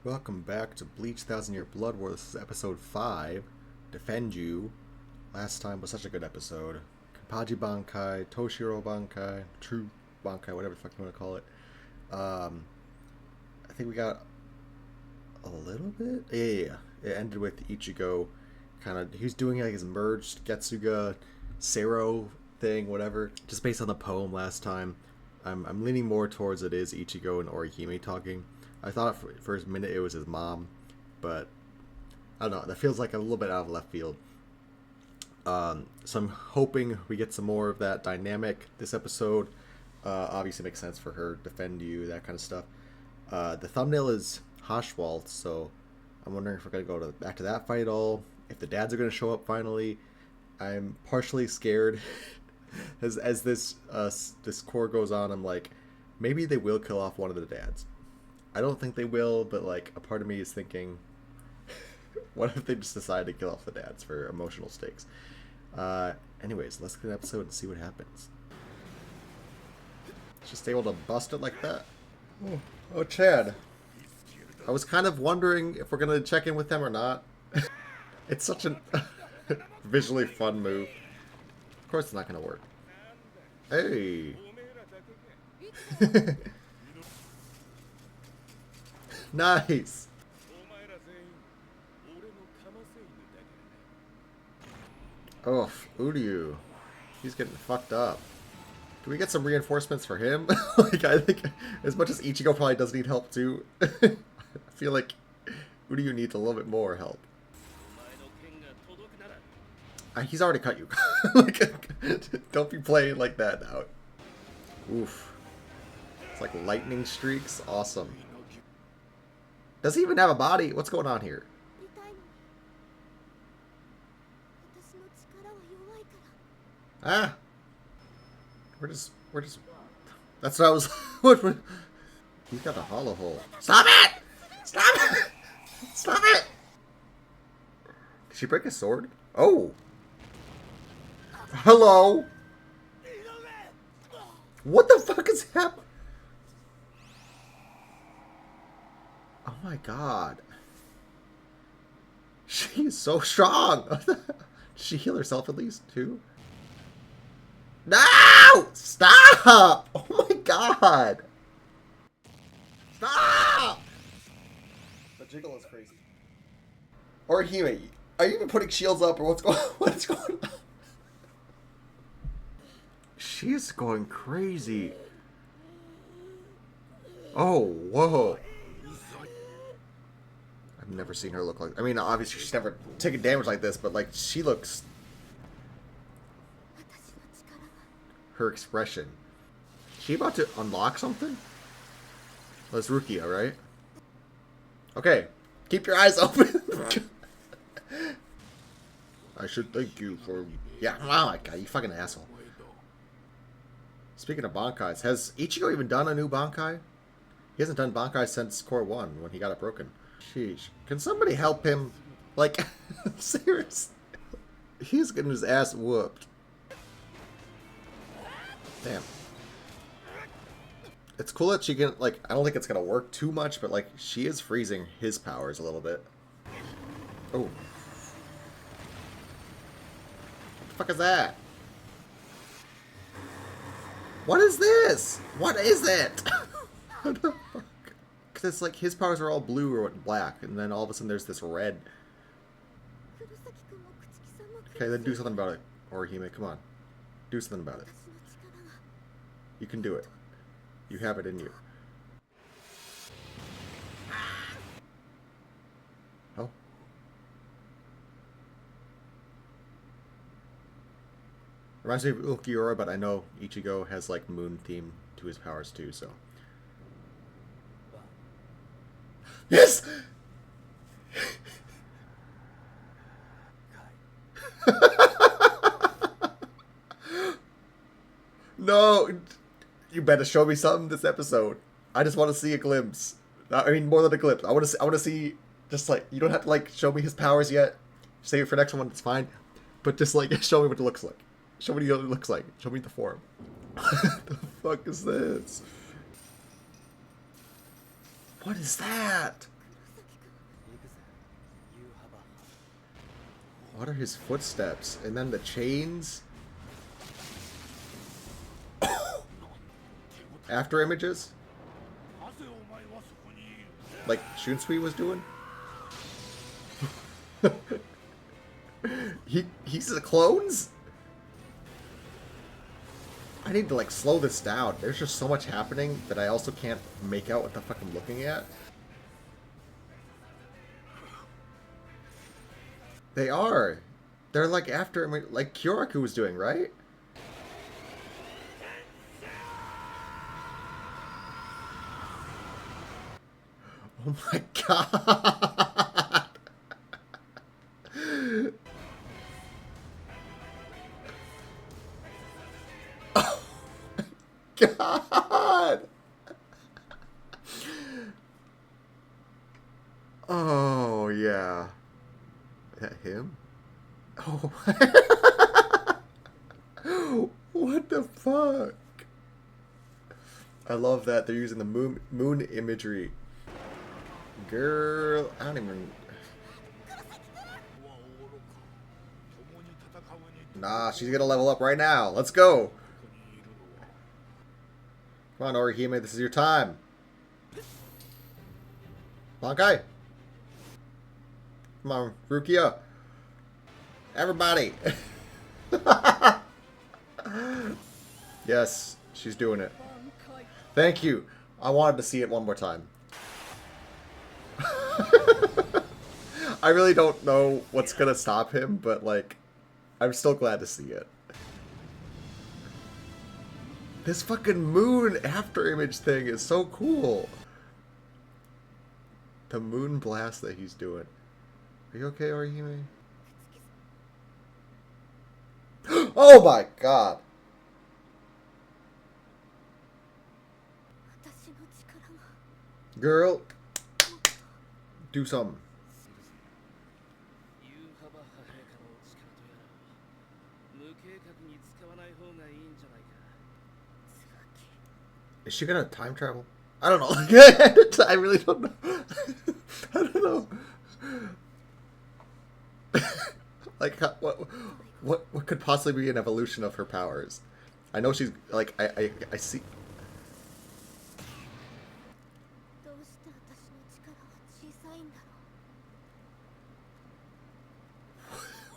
Welcome back to Bleach Thousand Year Blood War. This is episode 5. Defend You. Last time was such a good episode. Kampaji Bankai, Toshiro Bankai, True Bankai, whatever the fuck you want to call it. I think we got a little bit? Yeah. It ended with Ichigo he's doing like his merged Getsuga, Sero thing, whatever. Just based on the poem last time. I'm leaning more towards it is Ichigo and Orihime talking. I thought for a minute it was his mom, but I don't know. That feels like a little bit out of left field. So I'm hoping we get some more of that dynamic this episode. Obviously makes sense for her, defend you, that kind of stuff. The thumbnail is Haschwaltz, so I'm wondering if we're going to go back to that fight at all. If the dads are going to show up finally. I'm partially scared. as this core goes on, I'm like, maybe they will kill off one of the dads. I don't think they will, but like a part of me is thinking, what if they just decide to kill off the dads for emotional stakes? Anyways, let's get an episode and see what happens. Just able to bust it like that. Oh, Chad. I was kind of wondering if we're gonna check in with them or not. It's such a visually fun move. Of course, it's not gonna work. Hey. Nice! Oh, Uryu. He's getting fucked up. Can we get some reinforcements for him? Like, I think as much as Ichigo probably does need help too, I feel like Uryu needs a little bit more help. He's already cut you. Like, don't be playing like that now. Oof. It's like lightning streaks. Awesome. Does he even have a body? What's going on here? Ah! We're just... That's what I was... He's got a hollow hole. Stop it! Stop it! Stop it! Did she break his sword? Oh! Hello? What the fuck is happening? Oh my god. She is so strong. Did she heal herself at least too? No! Stop! Oh my god. Stop! The jiggle is crazy. Orihime, are you even putting shields up or what's going on? She's going crazy. Oh, whoa. I've never seen her look like... I mean, obviously she's never taken damage like this, but like, she looks... Her expression. Is she about to unlock something? Well, it's Rukia, right? Okay, keep your eyes open. I should thank you for... Yeah, oh my god, you fucking asshole. Speaking of Bankais, has Ichigo even done a new Bankai? He hasn't done Bankai since Core 1, when he got it broken. Sheesh. Can somebody help him? Like, seriously. He's getting his ass whooped. Damn. It's cool that she can, like, I don't think it's gonna work too much, but, like, she is freezing his powers a little bit. Oh. What the fuck is that? What is this? What is it? What the fuck? Because it's like his powers are all blue or black, and then all of a sudden there's this red. Okay, then do something about it, Orihime. Come on. Do something about it. You can do it. You have it in you. Oh. Reminds me of Ulquiorra, but I know Ichigo has like moon theme to his powers too, so. Yes! No! You better show me something this episode. I just want to see a glimpse. I mean, more than a glimpse. I want to see, just like, you don't have to like show me his powers yet. Save it for next one, it's fine. But just like, show me what it looks like. Show me what it looks like. Show me the form. What the fuck is this? What is that? What are his footsteps? And then the chains? After images? Like Shunsui was doing? He's the clones? I need to like slow this down. There's just so much happening that I also can't make out what the fuck I'm looking at. They are. They're like after, like Kyoraku was doing, right? Oh my god. Oh my god. Oh yeah. Is that him? Oh. What the fuck? I love that they're using the moon imagery. Girl, I don't even. Nah, she's gonna level up right now. Let's go. Come on, Orihime, this is your time. Bankai. Come on, Rukia. Everybody. Yes, she's doing it. Thank you. I wanted to see it one more time. I really don't know what's gonna stop him, but like, I'm still glad to see it. This fucking moon after image thing is so cool. The moon blast that he's doing. Are you okay, Orihime? Oh my god! Girl, do something. Is she gonna time travel? I don't know. I really don't know. I don't know. Like, what could possibly be an evolution of her powers? I know she's like I see.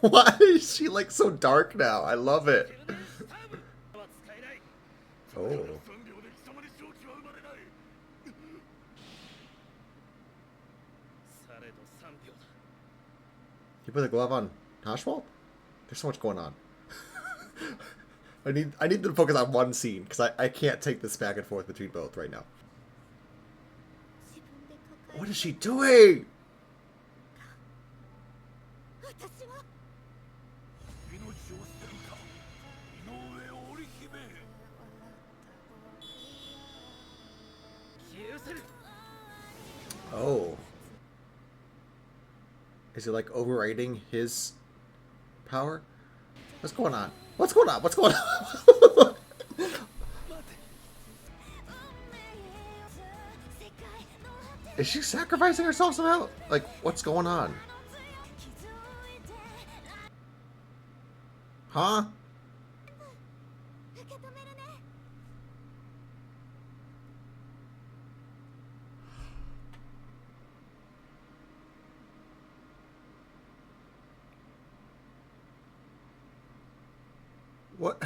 Why is she like so dark now? I love it. Oh. You put the glove on Hashwell? There's so much going on. I need to focus on one scene because I can't take this back and forth between both right now. What is she doing? Oh. Is it like overriding his power? What's going on? What's going on? What's going on? Is she sacrificing herself somehow? Like, what's going on? Huh? What?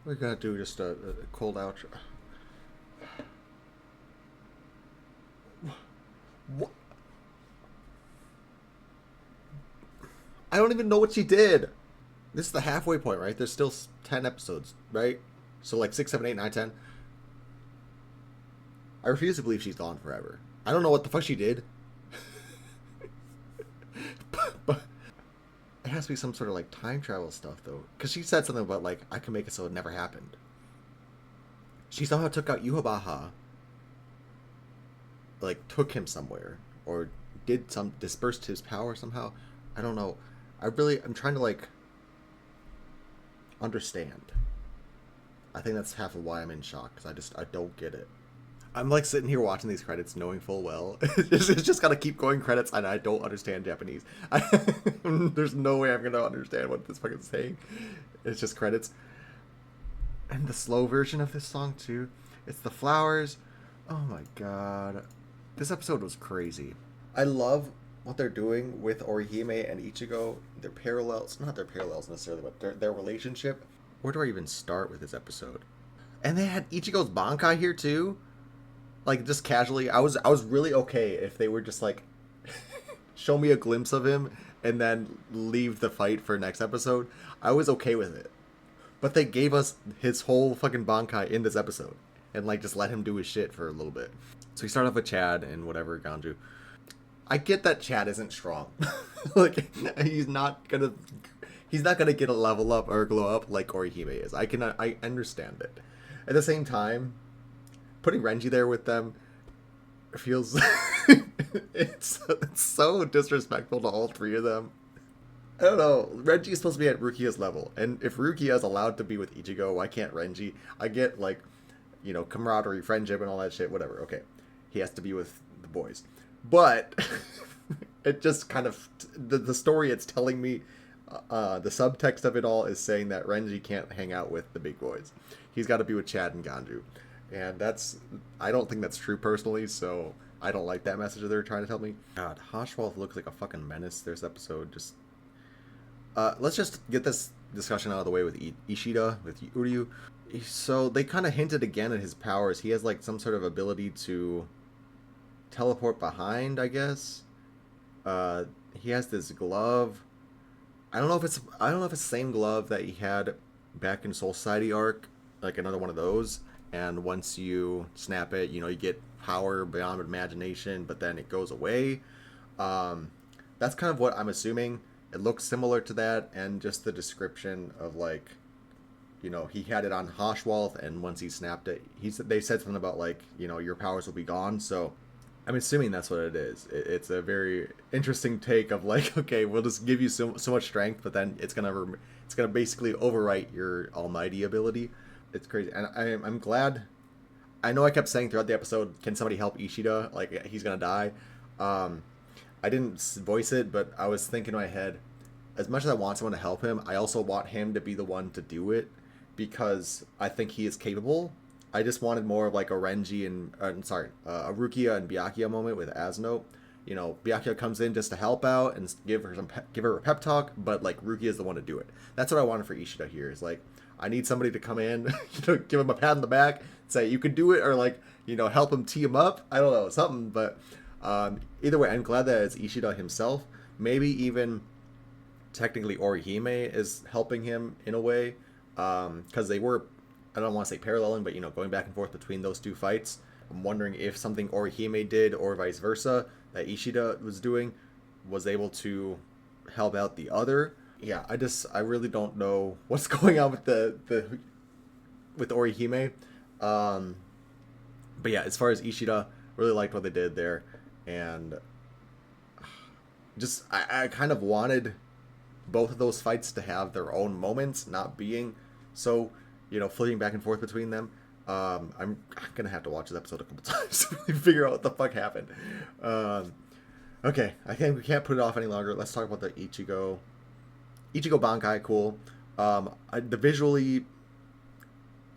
We're gonna do just a cold outro. What? I don't even know what she did. This is the halfway point, right? There's still 10 episodes, right? So like 6, 7, 8, 9, 10. I refuse to believe she's gone forever. I don't know what the fuck she did. but it has to be some sort of like time travel stuff though. Because she said something about like, I can make it so it never happened. She somehow took out Yuhabaha. Like took him somewhere. Or did some, dispersed his power somehow. I don't know. I'm trying to like understand. I think that's half of why I'm in shock. Because I don't get it. I'm like sitting here watching these credits, knowing full well it's just gotta keep going credits, and I don't understand Japanese. There's no way I'm gonna understand what this fucking saying. It's just credits, and the slow version of this song too. It's the flowers. Oh my god, this episode was crazy. I love what they're doing with Orihime and Ichigo. Their parallels, not their parallels necessarily, but their relationship. Where do I even start with this episode? And they had Ichigo's Bankai here too. Like just casually, I was really okay if they were just like show me a glimpse of him and then leave the fight for next episode. I was okay with it. But they gave us his whole fucking Bankai in this episode and like just let him do his shit for a little bit. So we start off with Chad and whatever Ganju. I get that Chad isn't strong. Like he's not gonna get a level up or glow up like Orihime is. I understand it. At the same time, putting Renji there with them feels it's so disrespectful to all three of them. I don't know. Renji's supposed to be at Rukia's level, and if Rukia is allowed to be with Ichigo, why can't Renji? I get like, camaraderie, friendship, and all that shit. Whatever. Okay, he has to be with the boys, but it just kind of the story it's telling me. The subtext of it all is saying that Renji can't hang out with the big boys. He's got to be with Chad and Ganju. And I don't think that's true personally, so I don't like that message that they're trying to tell me. God, Hoshwolf looks like a fucking menace this episode. Just, let's just get this discussion out of the way with Ishida, with Uryu. So they kind of hinted again at his powers. He has like some sort of ability to teleport behind, I guess. He has this glove. I don't know if it's the same glove that he had back in Soul Society arc, like another one of those. And once you snap it, you get power beyond imagination, but then it goes away. That's kind of what I'm assuming. It looks similar to that, and just the description of like, he had it on Hoshwolf, and once he snapped it, they said something about like, your powers will be gone. So I'm assuming that's what it is. It's a very interesting take of like, okay, we'll just give you so much strength, but then it's gonna basically overwrite your almighty ability. It's crazy, and I'm glad. I know I kept saying throughout the episode, can somebody help Ishida? Like he's gonna die. I didn't voice it, but I was thinking in my head, as much as I want someone to help him, I also want him to be the one to do it because I think he is capable. I just wanted more of like a Renji and a Rukia and Byakuya moment with Asno. Byakuya comes in just to help out and give her a pep talk, but like Rukia is the one to do it. That's what I wanted for Ishida here. Is like I need somebody to come in, give him a pat on the back, say you can do it, or like help him tee him up. I don't know, something. But either way, I'm glad that it's Ishida himself. Maybe even technically Orihime is helping him in a way, because they were. I don't want to say paralleling, but going back and forth between those two fights. I'm wondering if something Orihime did or vice versa that Ishida was doing was able to help out the other. Yeah, I really don't know what's going on with Orihime. But yeah, as far as Ishida, really liked what they did there, and just I kind of wanted both of those fights to have their own moments, not being so flipping back and forth between them. I'm gonna have to watch this episode a couple times to really figure out what the fuck happened. Okay, I think we can't put it off any longer. Let's talk about the Ichigo Bankai. Cool. The visually,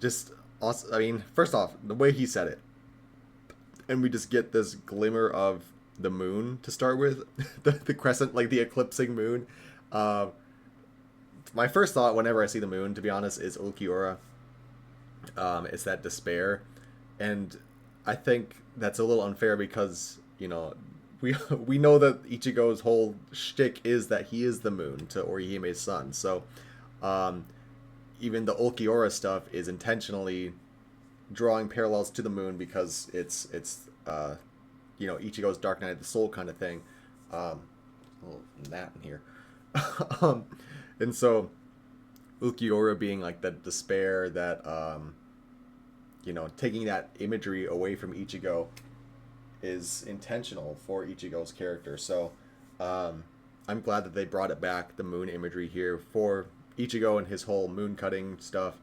just awesome. I mean, first off, the way he said it, and we just get this glimmer of the moon to start with, the crescent, like the eclipsing moon. My first thought whenever I see the moon, to be honest, is Ulquiorra. It's that despair, and I think that's a little unfair because we know that Ichigo's whole shtick is that he is the moon to Orihime's son. So even the Ulquiorra stuff is intentionally drawing parallels to the moon because it's Ichigo's Dark Night of the Soul kind of thing. A little gnat in here. And so Ulquiorra being like the despair that taking that imagery away from Ichigo is intentional for Ichigo's character. So I'm glad that they brought it back, the moon imagery here for Ichigo and his whole moon cutting stuff.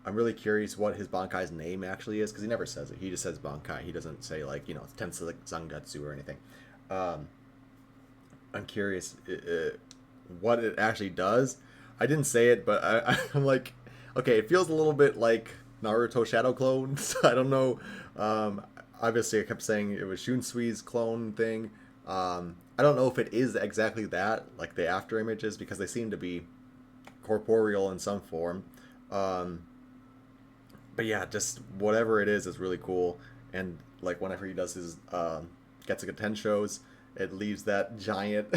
I'm really curious what his Bankai's name actually is, because he never says it. He just says Bankai. He doesn't say, like, Tensei Zangetsu or anything. Um, I'm curious what it actually does. I didn't say it, but I'm like, okay, it feels a little bit like Naruto Shadow Clone. So I don't know. Obviously, I kept saying it was Shunsui's clone thing. I don't know if it is exactly that, like the after images, because they seem to be corporeal in some form. Um, but yeah, just whatever it is really cool. And like whenever he does his Getsuga 10 shows, it leaves that giant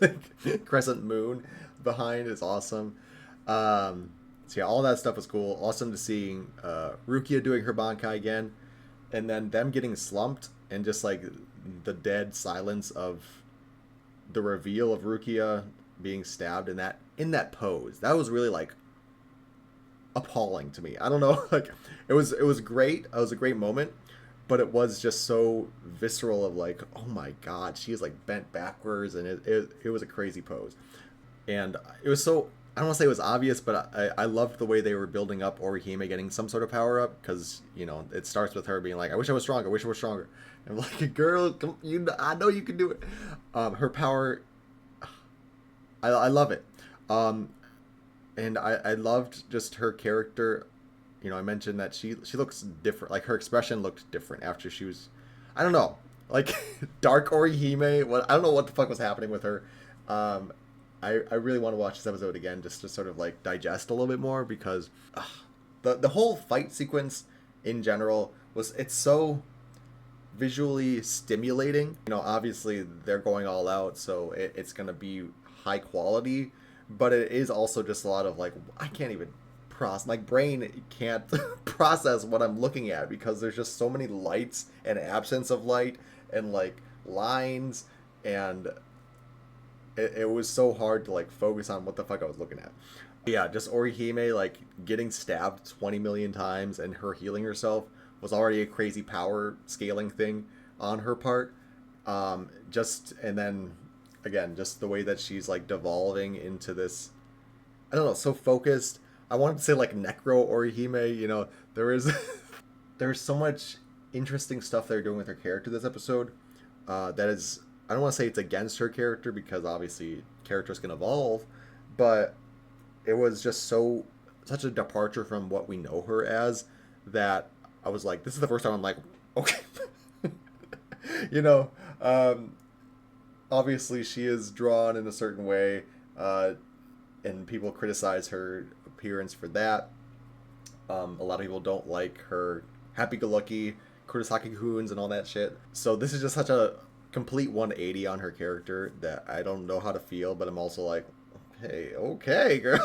like crescent moon behind. Is awesome. So yeah, all that stuff was cool. Awesome to see Rukia doing her Bankai again, and then them getting slumped and just like the dead silence of the reveal of Rukia being stabbed in that pose. That was really like appalling to me. I don't know, like it was great. It was a great moment, but it was just so visceral of like, oh my god, she is like bent backwards, and it was a crazy pose. And it was so, I don't want to say it was obvious, but I loved the way they were building up Orihime getting some sort of power up, because it starts with her being like, I wish I was stronger, I wish I was stronger. And I'm like, girl, I know you can do it. Her power, I love it. And I loved just her character. I mentioned that she looks different. Like her expression looked different after she was, I don't know, like Dark Orihime. I don't know what the fuck was happening with her. I really want to watch this episode again just to sort of like digest a little bit more, because the whole fight sequence in general it's so visually stimulating. Obviously they're going all out, so it's gonna be high quality, but it is also just a lot of like, I can't even process, my brain can't process what I'm looking at, because there's just so many lights and absence of light and like lines, and it was so hard to like focus on what the fuck I was looking at. Yeah, just Orihime like getting stabbed 20 million times and her healing herself was already a crazy power scaling thing on her part. And then again, just the way that she's like devolving into this, I don't know, so focused. I wanted to say like Necro Orihime. There's so much interesting stuff they're doing with her character this episode. That is, I don't want to say it's against her character, because obviously characters can evolve, but it was just such a departure from what we know her as, that I was like, this is the first time I'm like, okay. you know Obviously she is drawn in a certain way, and people criticize her appearance for that. A lot of people don't like her happy-go-lucky Kurosaki Hoons and all that shit. So this is just such a complete 180 on her character that I don't know how to feel, but I'm also like, okay, girl.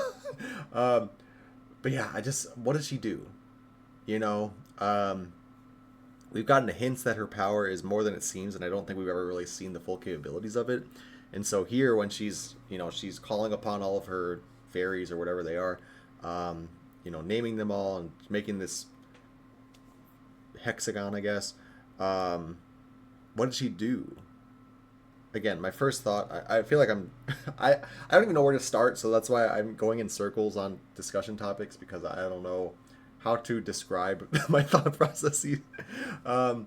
But yeah, what does she do? We've gotten hints that her power is more than it seems, and I don't think we've ever really seen the full capabilities of it. And so here, when she's calling upon all of her fairies or whatever they are, naming them all and making this hexagon, I guess. What did she do? Again, my first thought, I feel like I don't even know where to start, so that's why I'm going in circles on discussion topics, because I don't know how to describe my thought processes. But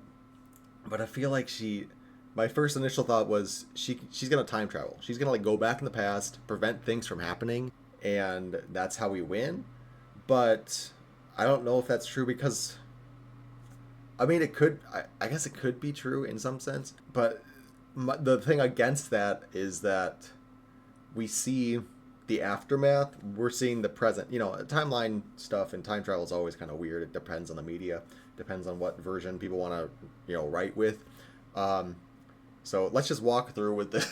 I feel like my first initial thought was she's gonna time travel. She's gonna like go back in the past, prevent things from happening, and that's how we win. But I don't know if that's true, because I mean, it could. I guess it could be true in some sense, but the thing against that is that we see the aftermath. We're seeing the present. Timeline stuff and time travel is always kind of weird. It depends on the media. Depends on what version people want to write with. So let's just walk through with the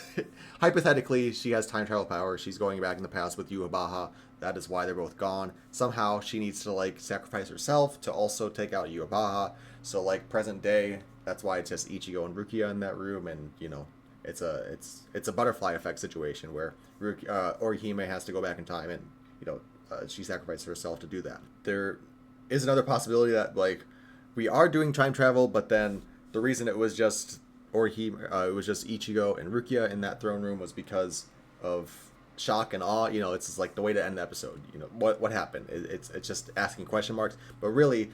hypothetically, she has time travel power. She's going back in the past with Yuabaha. That is why they're both gone. Somehow she needs to like sacrifice herself to also take out Yuabaha. So like present day, that's why it's just Ichigo and Rukia in that room, and it's a butterfly effect situation where Orihime has to go back in time, and she sacrificed herself to do that. There is another possibility that like we are doing time travel, but then the reason it was just Orihime, it was just Ichigo and Rukia in that throne room was because of shock and awe. You know, it's just like the way to end the episode. You know, what happened? It's just asking question marks. But really,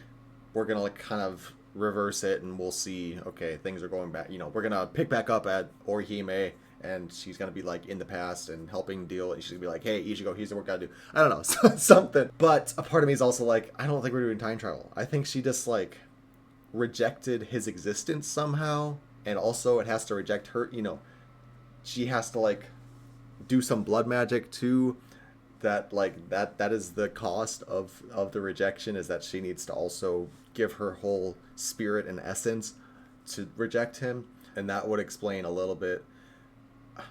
we're gonna like kind of reverse it, and we'll see. Okay, things are going back. You know, we're gonna pick back up at Orihime, and she's gonna be like in the past and helping deal. And she's gonna be like, "Hey, Ichigo, here's what we gotta do." I don't know, something. But a part of me is also like, I don't think we're doing time travel. I think she just like rejected his existence somehow, and also it has to reject her. You know, she has to like do some blood magic too. That is the cost of the rejection, is that she needs to also give her whole spirit and essence to reject him, and that would explain a little bit.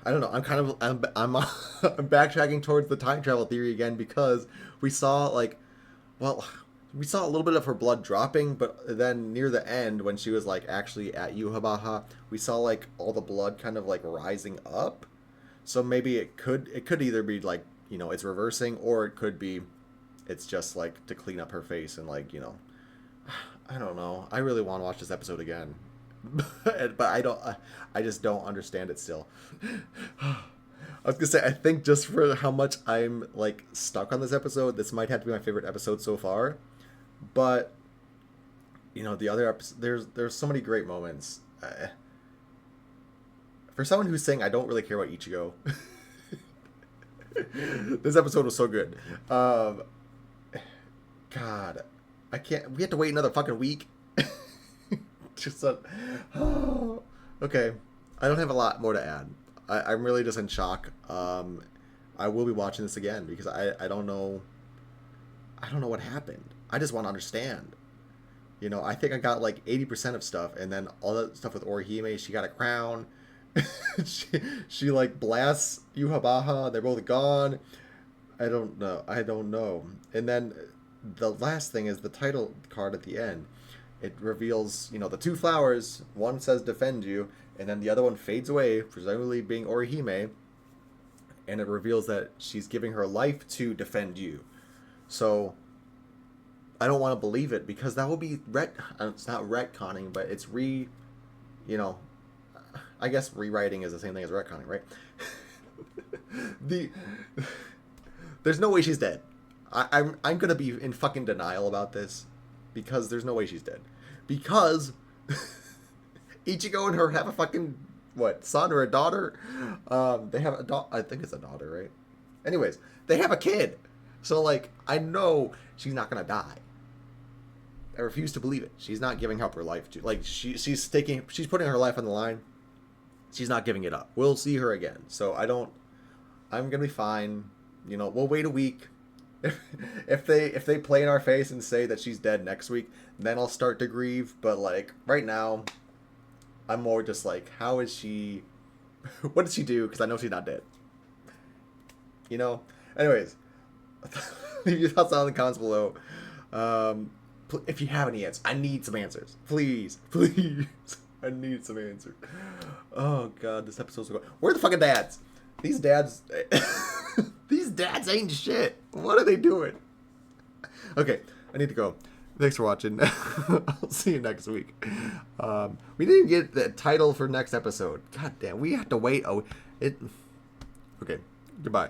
I don't know. I'm I'm backtracking towards the time travel theory again, because we saw we saw a little bit of her blood dropping, but then near the end when she was like actually at Yuhabaha, we saw like all the blood kind of like rising up. So maybe it could either be like, you know, it's reversing, or it could be it's just like to clean up her face and like, you know, I don't know. I really want to watch this episode again. But I just don't understand it still. I was gonna say, I think just for how much I'm like stuck on this episode, this might have to be my favorite episode so far. But you know, the other episodes, there's so many great moments. For someone who's saying I don't really care about Ichigo, this episode was so good. God, I can't. We have to wait another fucking week. Just okay. I don't have a lot more to add. I'm really just in shock. I will be watching this again because I don't know. I don't know what happened. I just want to understand. You know, I think I got like 80% of stuff, and then all that stuff with Orihime, she got a crown. she like blasts Yuhabaha. They're both gone. I don't know. And then the last thing is the title card at the end. It reveals, you know, the two flowers. One says defend you, and then the other one fades away, presumably being Orihime. And it reveals that she's giving her life to defend you. So I don't want to believe it, because that will be it's not retconning, but it's you know, I guess rewriting is the same thing as retconning, right? There's no way she's dead. I'm gonna be in fucking denial about this, because there's no way she's dead. Because Ichigo and her have a fucking son or a daughter? They have a daughter. I think it's a daughter, right? Anyways, they have a kid. So like, I know she's not gonna die. I refuse to believe it. She's not giving up her life to, like, she's putting her life on the line. She's not giving it up. We'll see her again. So I'm gonna be fine. You know, we'll wait a week. If they play in our face and say that she's dead next week, then I'll start to grieve. But like right now, I'm more just like, how is she? What did she do? Because I know she's not dead. You know. Anyways, leave your thoughts down in the comments below. If you have any answers, I need some answers. Please. I need some answers. Oh god, this episode's so good. Where are the fucking dads? These dads ain't shit. What are they doing? Okay, I need to go. Thanks for watching. I'll see you next week. We didn't get the title for next episode. God damn, we have to wait. Okay, goodbye.